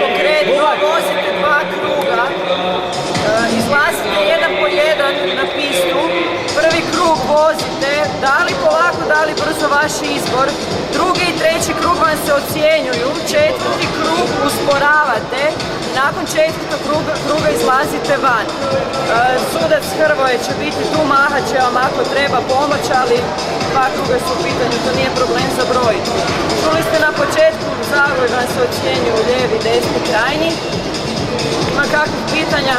Konkretno, vozite 2 kruga, izlazite jedan po jedan na pistu, prvi krug vozite, da li polako, da li brzo, vaš izbor, drugi i treći krug vam se ocjenjuju, četvrti krug usporavate, nakon četvrtog kruga izlazite van. Sudac Hrvoje će biti tu, mahat će vam ako treba pomoć, ali 2 kruga su u pitanju, to nije problem za broj. Čuli ste na početku, zavoj vam se ocjenjuju lijevi, desni, krajnji. Ima kakvih pitanja?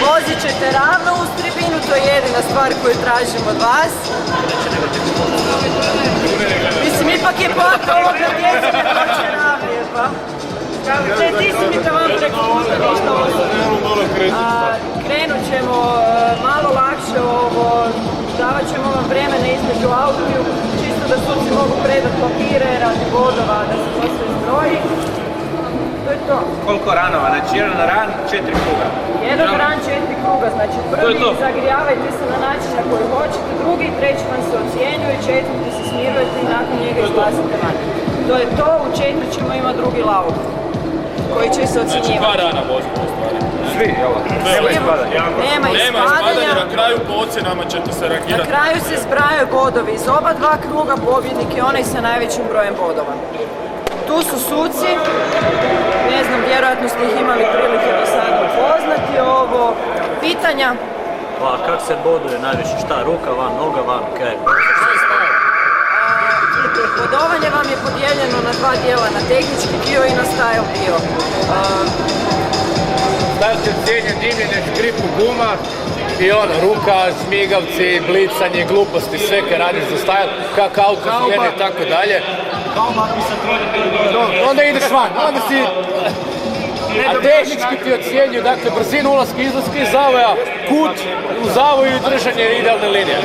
Vozit ćete ravno uz tribinu, to je jedina stvar koju tražim od vas. Mislim, ipak je poanta ovog da djeca ne doće ravnije, pa. Ti si mi tamo preko puta ništa osobno. Krenut ćemo malo lakše ovo, davat ćemo vam vremena između autiju, čisto da suci mogu predati papire radi bodova, da se to sve zbroji. To je to. Koliko ranova? Znači jedan ran, 4 kruga. Jedan ran, 4 kruga, znači prvi zagrijavajte se na način na koji hoćete, drugi i treći vam se ocjenjuje, četvrti se smirujete i nakon njega izlazite van. To je to, u 4 ćemo imati drugi lauk koji će se ocjenjivati. Znači 2 rana vozimo u stvari. Svi, evo. Nema ispadanja. Nema ispadanja. Na kraju po ocjenama ćete se rangirati. Na kraju se zbrajaju bodovi. Iz oba 2 kruga pobjednik je onaj sa najvećim brojem bodova. Tu su suci, ne znam, vjerojatno ste ih imali prilike do sada upoznati. Ovo, pitanja? Pa kak se boduje najviše? Šta, ruka van, noga van, kaj? Bodovanje vam je podijeljeno na 2 dijela, na tehnički dio i na style dio. Start je cijenjen dimljenje, škripu guma i ono, ruka, smigavci, blicanje, gluposti, sve kaj radiš za style, kak auto smjene i tako dalje. Onda ideš van, onda si... A tehnički ti ocjenjuju, dakle, brzinu ulaska i izlaska iz zavoja, kut u zavoju i držanje idealne linije.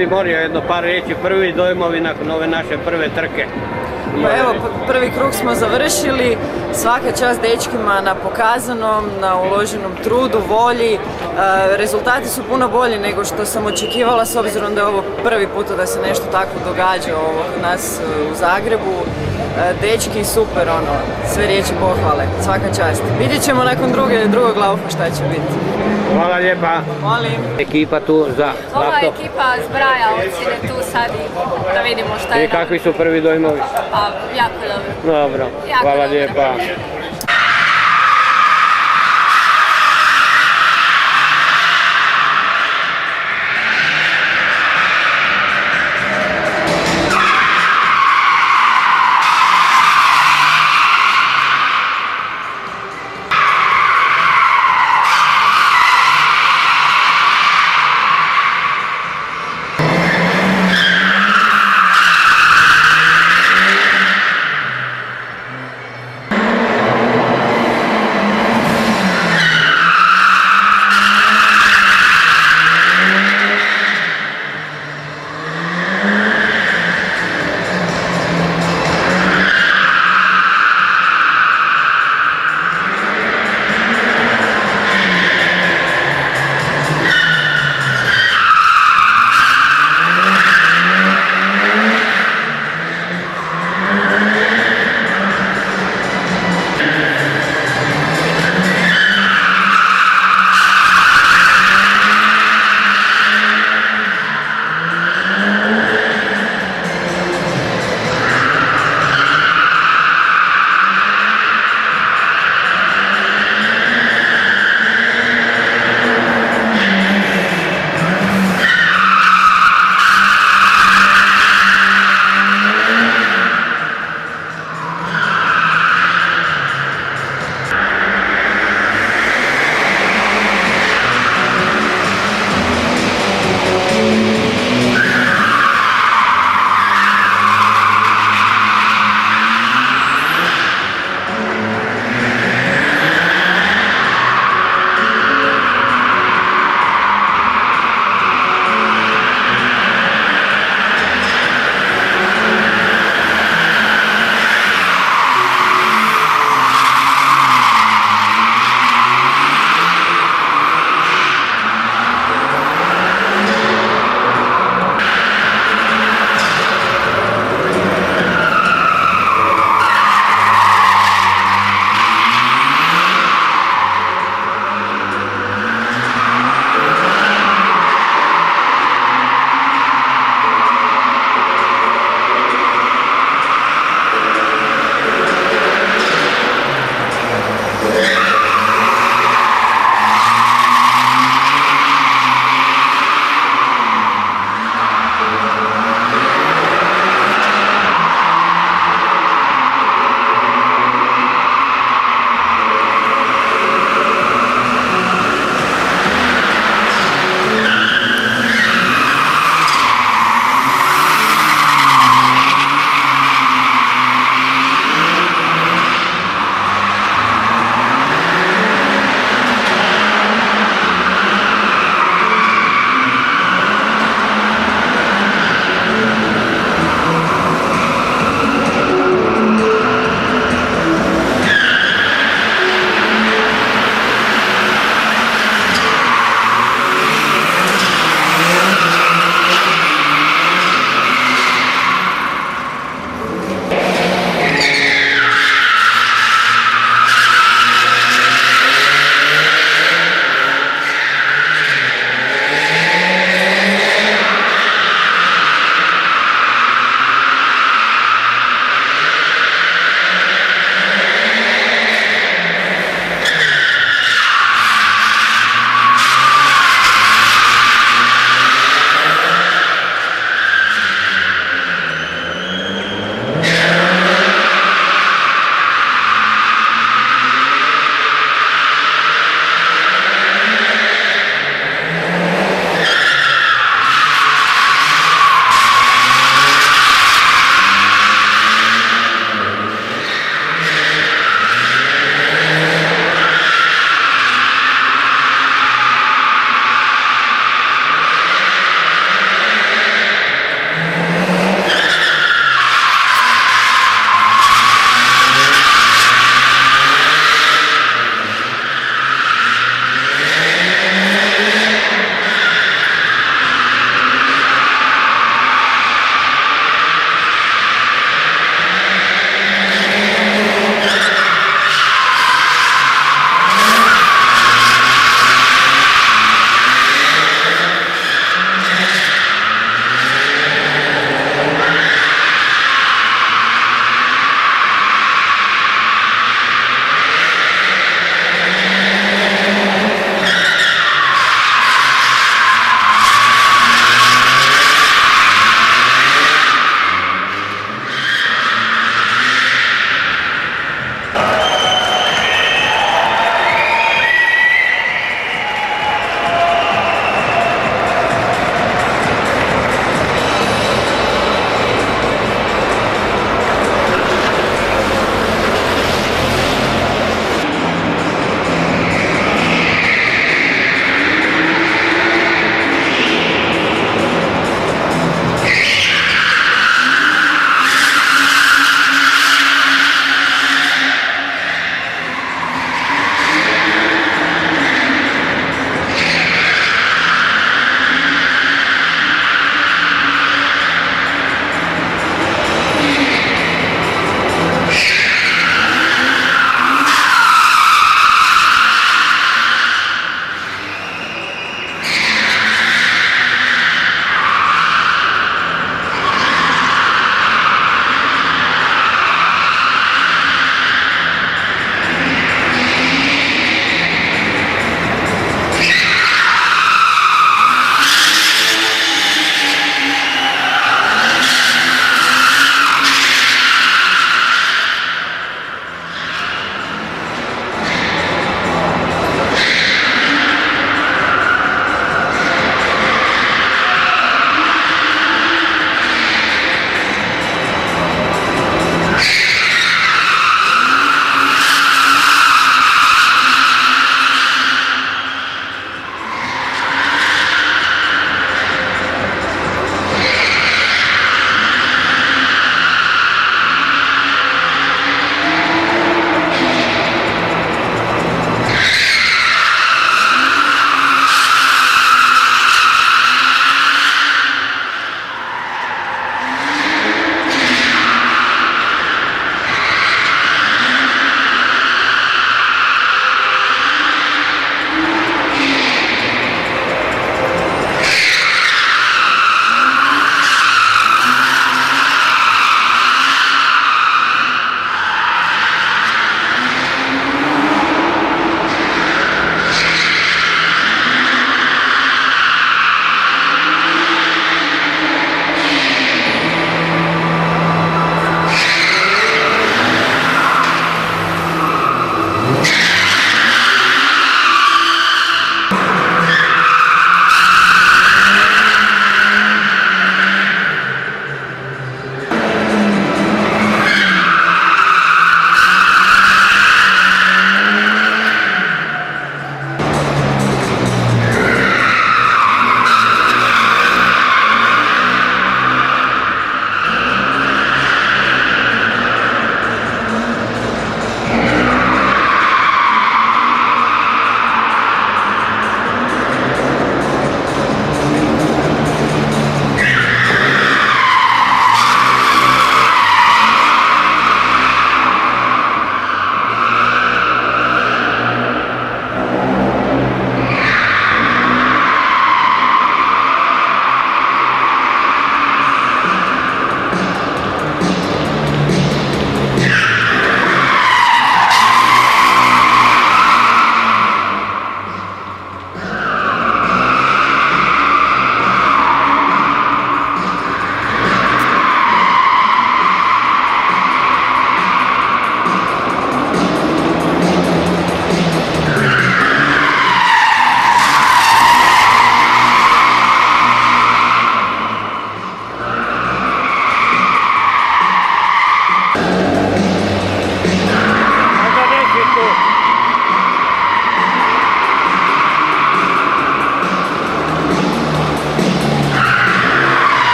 bi molio jedno par riječi, prvi dojmovi nakon ove naše prve trke. Pa evo, prvi krug smo završili, svaka čast dečkima na pokazanom, na uloženom trudu, volji. Rezultati su puno bolji nego što sam očekivala s obzirom da je ovo prvi puta da se nešto tako događa kod nas u Zagrebu. Dečki super, sve riječi pohvale, svaka čast. Vidjet ćemo nakon drugog laufa šta će biti. Hvala lijepa. Molim. Ekipa tu za Ova laptop. ekipa zbraja ocjene tu sad i da vidimo šta je. I kakvi su prvi dojmovi? Pa, jako dobro. Dobro, Jako hvala dobro. lijepa.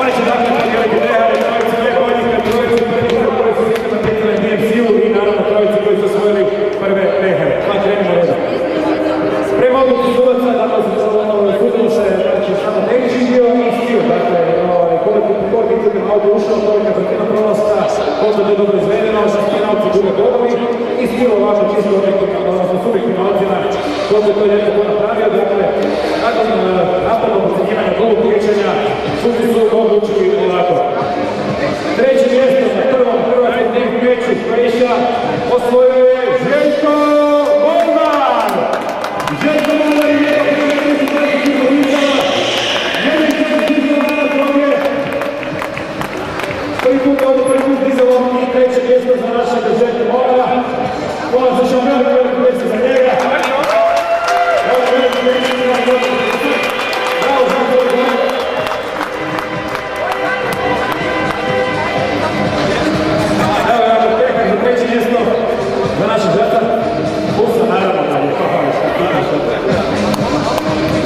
Oni će dakle podijeliti prehare, trojicu najboljnika, trojicu prvih koji su nikad natjecali na DMC-u i naravno trojicu koji su osvojili prve prehare. Pa krenimo redom. Prema odluku sudaca, dakle sudilo se samo tehnički dio i stil, dakle koliko je auto ušao, kolika brzina prolaska, koliko je to dobro izvedeno, šampionalci dugo bodovi i stil ovako čisto odnosno subjektivna ocjena koliko je to netko ko napravio, dakle nakon napravnog ocjenjivanja drugog liječenja suci su odlučili ovako. Treće mjesto na prvom hrvatskom meču Croatia osvojio je Željko Boban! Željko Boban je prvi put dizalo i treće mjesto za našeg Željka Bobana. Hvala za šampion, veliko mjesto za njega. Bravo, Željko Boban. Evo je tehnik za treće mjesto za našeg Željka. Pusa, naravno, da je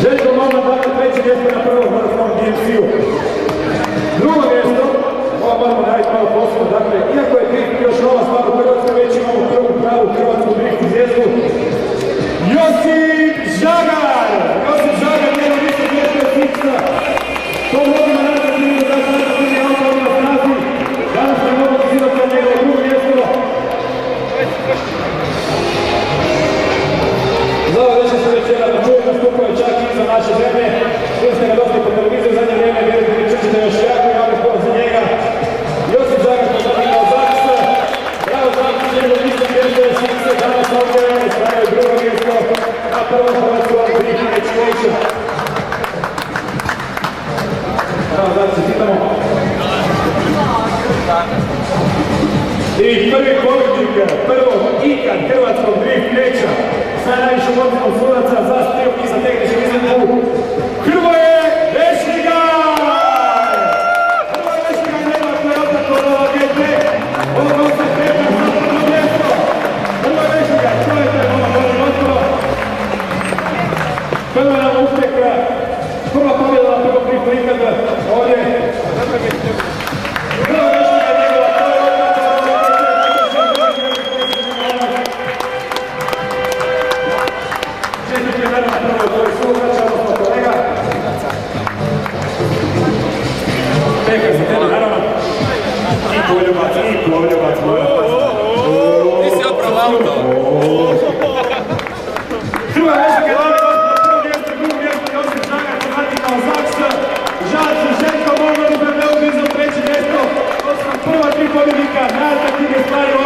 Željko Boban, dakle, treće mjesto na prvom hrvatskom DMC-u. Drugo mjesto, ovo moramo raditi malo posebno, dakle, iako je drift još nova stvar u Hrvatskoj, već imamo prvu pravu hrvatsku drift zvijezdu. Josip Žagar! Josip Žagar, nema više mjesto od Fiksa. To mnogima naravno nije da se nekako nije auto ovdje na snazi. Danas se mogu zirati na njegovo drugo mjesto. Za ovo reći se već jedan čovjek nastupao je čak i za naše zemlje. Čuli ste ga dosta po televiziju zadnje vrijeme, vjerujte mi čućete još jako i jako sporo za njega. Josip Žagar poznatio Zaksa. Bravo Zaksa, njegov nisam mjesto je Fiksa, danas ovdje stavio drugo mjesto na prvom hrvatskom drift education. Bravo Zaksa, pitamo. I prvi pobjednik prvog ikad hrvatskog drift meča sa najvišom ocjenom sudaca za stil i za tehničku izvedbu Hrvoje Vešligaj! Hrvoje Vešligaj nema koji je otakao Nova GT. Ovo se peta za prvo mjesto. Hrvoje Vešligaj, to je taj Nova bolji motor. Prva nam uspjeh, prva pobjeda na prvog drift ikada ovdje. Hrvoje Vešligaj njegova, to je Četvrti je naravno prvo koji su vraća, odnosno kolega.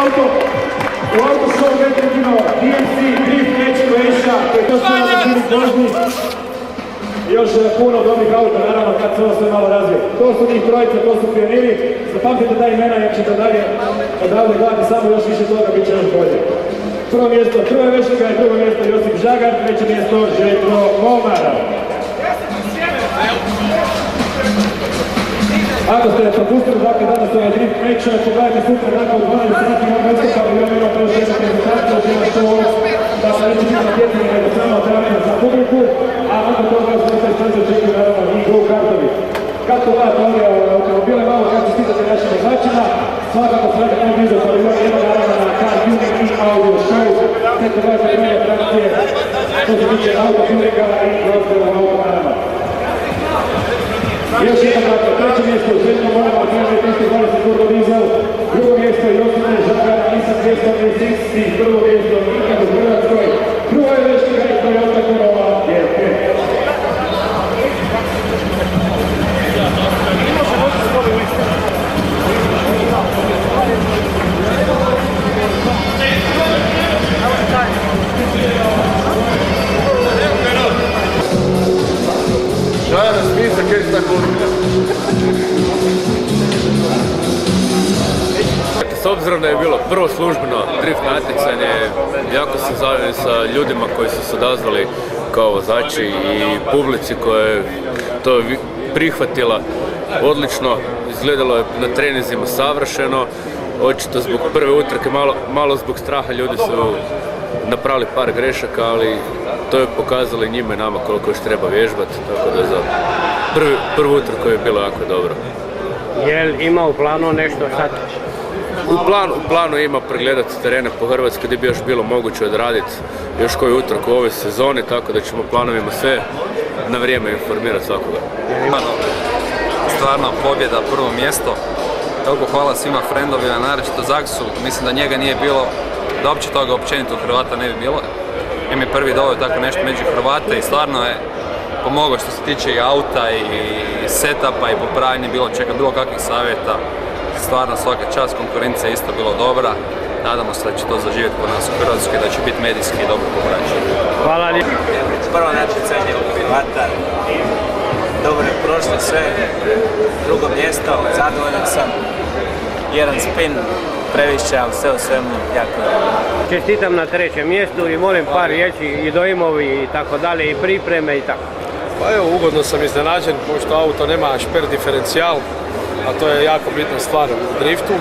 auto. U auto show Vetrik imao DMC, Drift, Edge, Croatia, koji je to sve na Drift vožnji. I još puno dobrih auta, naravno, kad se ovo sve malo razvije. To su njih trojice, to su pioniri. Zapamtite ta imena, jer ćete dalje odavde gledati samo još više toga, bit će još bolje. Prvo mjesto Hrvoje Vešliga i drugo mjesto Josip Žagar, treće mjesto Željko Momara. Ako ste propustili, dakle, danas ovaj Drift Action, pogledajte sutra, dakle, u 12 sati imamo istoka, i imamo još jednu prezentaciju, žena što da se neće biti natjecanje, nego samo otravljeno za publiku, a nakon toga se ostali šanse očekuju, naravno, i go-kartovi. Kad pogledate ovdje automobile, malo kad čestitate našim vozačima, svakako svaki taj video paviljon ima naravno na Car Tuning i Audio Show, te pogledajte druge atrakcije, što se tiče auto tuninga i prostora u auto, naravno. Još jedan dakle, treće mjesto Željko Morava, kaže 320 turbo dizel, drugo mjesto Josip Žagar, Nissan 260, prvo mjesto Nikad u Hrvatskoj, Hrvoje Vešliga i Toyota Corolla GT. S obzirom da je bilo prvo službeno drift natjecanje, jako sam zadovoljan sa ljudima koji su se odazvali kao vozači i publici koja je to prihvatila odlično. Izgledalo je na treninzima savršeno, očito zbog prve utrke, malo zbog straha ljudi su napravili par grešaka, ali to je pokazalo i njima i nama koliko još treba vježbati, tako da za prvu utrku je bilo jako dobro. Jel ima u planu nešto sad? U planu ima pregledati terene po Hrvatskoj gdje bi još bilo moguće odraditi još koju utrku u ovoj sezoni, tako da ćemo planovima sve na vrijeme informirati svakoga. Stvarno pobjeda, prvo mjesto. Toliko hvala svima frendovima, naročito Zaksu. Mislim da njega nije bilo, da uopće toga općenito Hrvata ne bi bilo. Im je prvi doveo tako nešto među Hrvate i stvarno je pomogao što se tiče i auta i setupa i popravljanja bilo čega, bilo kakvih savjeta. Stvarno svaka čast, konkurencija je isto bilo dobra. Nadamo se da će to zaživjeti kod nas u Hrvatskoj, da će biti medijski i dobro popraćen. Hvala lijepo. Prvo natjecanje u Hrvata, dobro je prošlo sve, drugo mjesto, zadovoljan sam, jedan spin previše, ali sve u svemu jako je. Čestitam na trećem mjestu i molim par riječi i dojmovi i tako dalje i pripreme i tako. Pa evo, ugodno sam iznenađen, pošto auto nema šper diferencijal, a to je jako bitna stvar u driftu.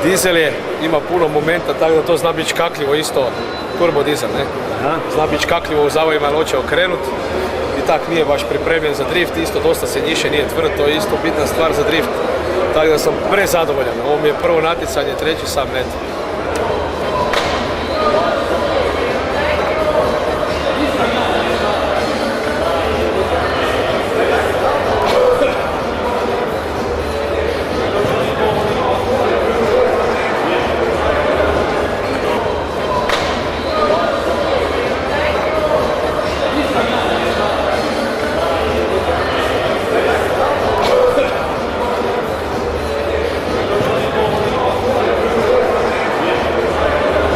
Dizel ima puno momenta, tako da to zna biti škakljivo isto, turbo dizel, ne? Zna biti škakljivo u zavojima, ali hoće okrenut i tak nije baš pripremljen za drift, isto dosta se njiše, nije tvrd, to je isto bitna stvar za drift. Tako da sam prezadovoljan, ovo mi je prvo natjecanje, treći sam, eto.